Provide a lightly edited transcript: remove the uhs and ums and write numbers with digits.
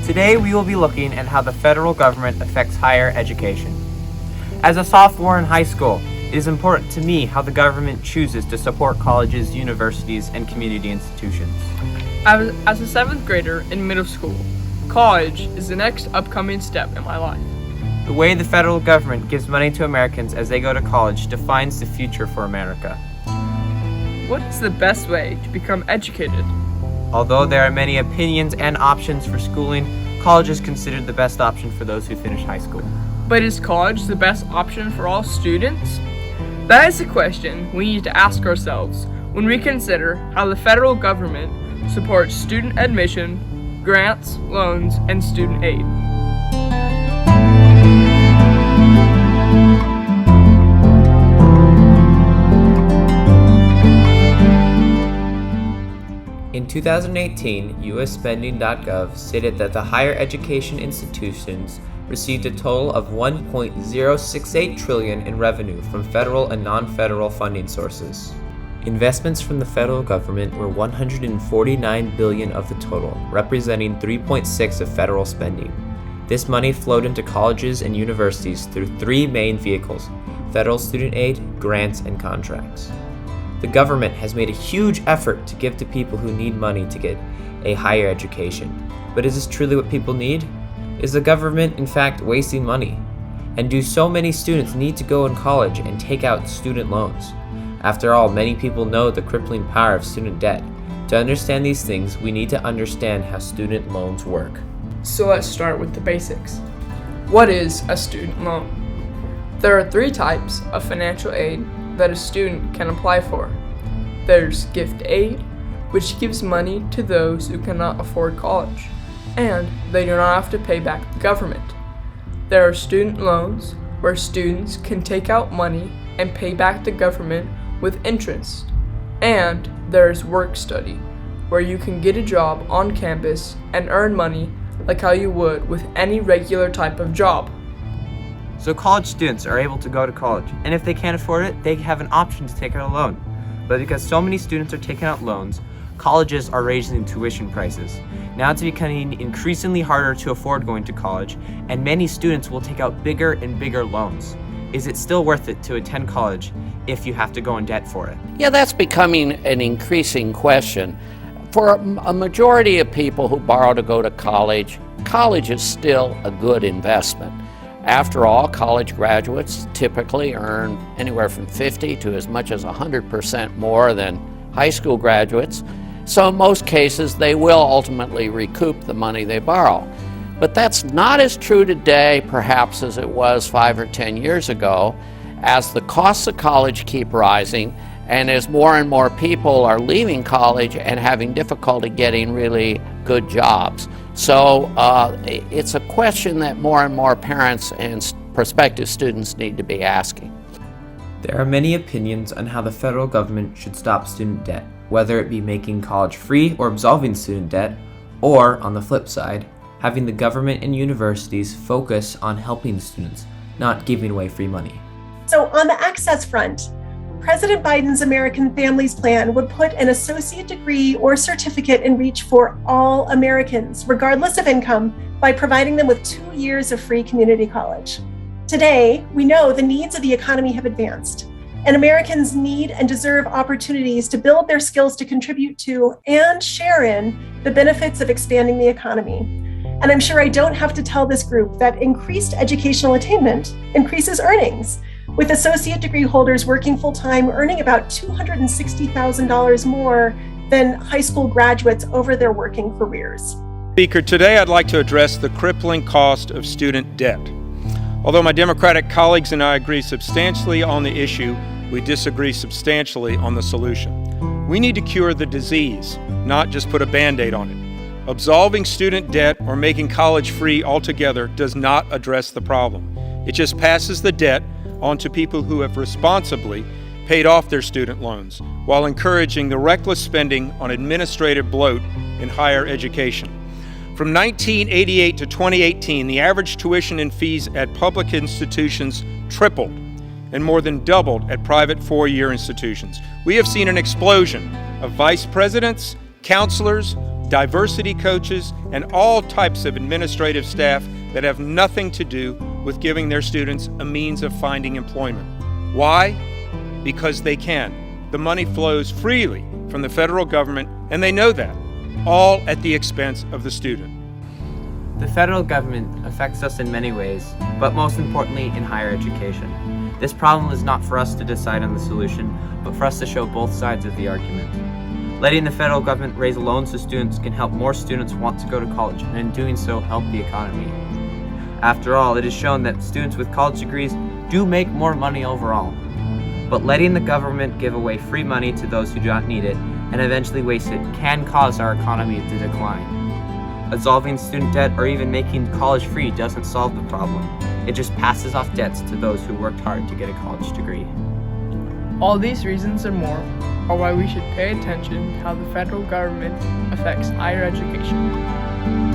Today we will be looking at how the federal government affects higher education. As a sophomore in high school, it is important to me how the government chooses to support colleges, universities, and community institutions. As a 7th grader in middle school, college is the next upcoming step in my life. The way the federal government gives money to Americans as they go to college defines the future for America. What is the best way to become educated? Although there are many opinions and options for schooling, college is considered the best option for those who finish high school. But is college the best option for all students? That is a question we need to ask ourselves when we consider how the federal government supports student admission, grants, loans, and student aid. In 2018, USspending.gov stated that the higher education institutions received a total of $1.068 trillion in revenue from federal and non-federal funding sources. Investments from the federal government were $149 billion of the total, representing 3.6% of federal spending. This money flowed into colleges and universities through three main vehicles: federal student aid, grants, and contracts. The government has made a huge effort to give to people who need money to get a higher education. But is this truly what people need? Is the government, in fact, wasting money? And do so many students need to go in college and take out student loans? After all, many people know the crippling power of student debt. To understand these things, we need to understand how student loans work. So let's start with the basics. What is a student loan? There are three types of financial aid that a student can apply for. There's gift aid, which gives money to those who cannot afford college, and they do not have to pay back the government. There are student loans, where students can take out money and pay back the government with interest. And there's work study, where you can get a job on campus and earn money like how you would with any regular type of job. So college students are able to go to college, and if they can't afford it, they have an option to take out a loan. But because so many students are taking out loans, colleges are raising tuition prices. Now it's becoming increasingly harder to afford going to college, and many students will take out bigger and bigger loans. Is it still worth it to attend college if you have to go in debt for it? Yeah, that's becoming an increasing question. For a majority of people who borrow to go to college, college is still a good investment. After all, college graduates typically earn anywhere from 50 to as much as 100% more than high school graduates. So in most cases, they will ultimately recoup the money they borrow. But that's not as true today, perhaps, as it was 5 or 10 years ago, as the costs of college keep rising and as more and more people are leaving college and having difficulty getting really good jobs. So it's a question that more and more parents and prospective students need to be asking. There are many opinions on how the federal government should stop student debt, whether it be making college free or absolving student debt, or, on the flip side, having the government and universities focus on helping students, not giving away free money. So on the access front, President Biden's American Families Plan would put an associate degree or certificate in reach for all Americans, regardless of income, by providing them with 2 years of free community college. Today, we know the needs of the economy have advanced, and Americans need and deserve opportunities to build their skills to contribute to and share in the benefits of expanding the economy. And I'm sure I don't have to tell this group that increased educational attainment increases earnings, with associate degree holders working full-time earning about $260,000 more than high school graduates over their working careers. Speaker, today I'd like to address the crippling cost of student debt. Although my Democratic colleagues and I agree substantially on the issue, we disagree substantially on the solution. We need to cure the disease, not just put a Band-Aid on it. Absolving student debt or making college free altogether does not address the problem. It just passes the debt on to people who have responsibly paid off their student loans, while encouraging the reckless spending on administrative bloat in higher education. From 1988 to 2018, the average tuition and fees at public institutions tripled and more than doubled at private four-year institutions. We have seen an explosion of vice presidents, counselors, diversity coaches, and all types of administrative staff that have nothing to do with giving their students a means of finding employment. Why? Because they can. The money flows freely from the federal government, and they know that, all at the expense of the student. The federal government affects us in many ways, but most importantly in higher education. This problem is not for us to decide on the solution, but for us to show both sides of the argument. Letting the federal government raise loans to students can help more students want to go to college, and in doing so, help the economy. After all, it is shown that students with college degrees do make more money overall. But letting the government give away free money to those who do not need it, and eventually waste it, can cause our economy to decline. Absolving student debt or even making college free doesn't solve the problem. It just passes off debts to those who worked hard to get a college degree. All these reasons and more are why we should pay attention to how the federal government affects higher education.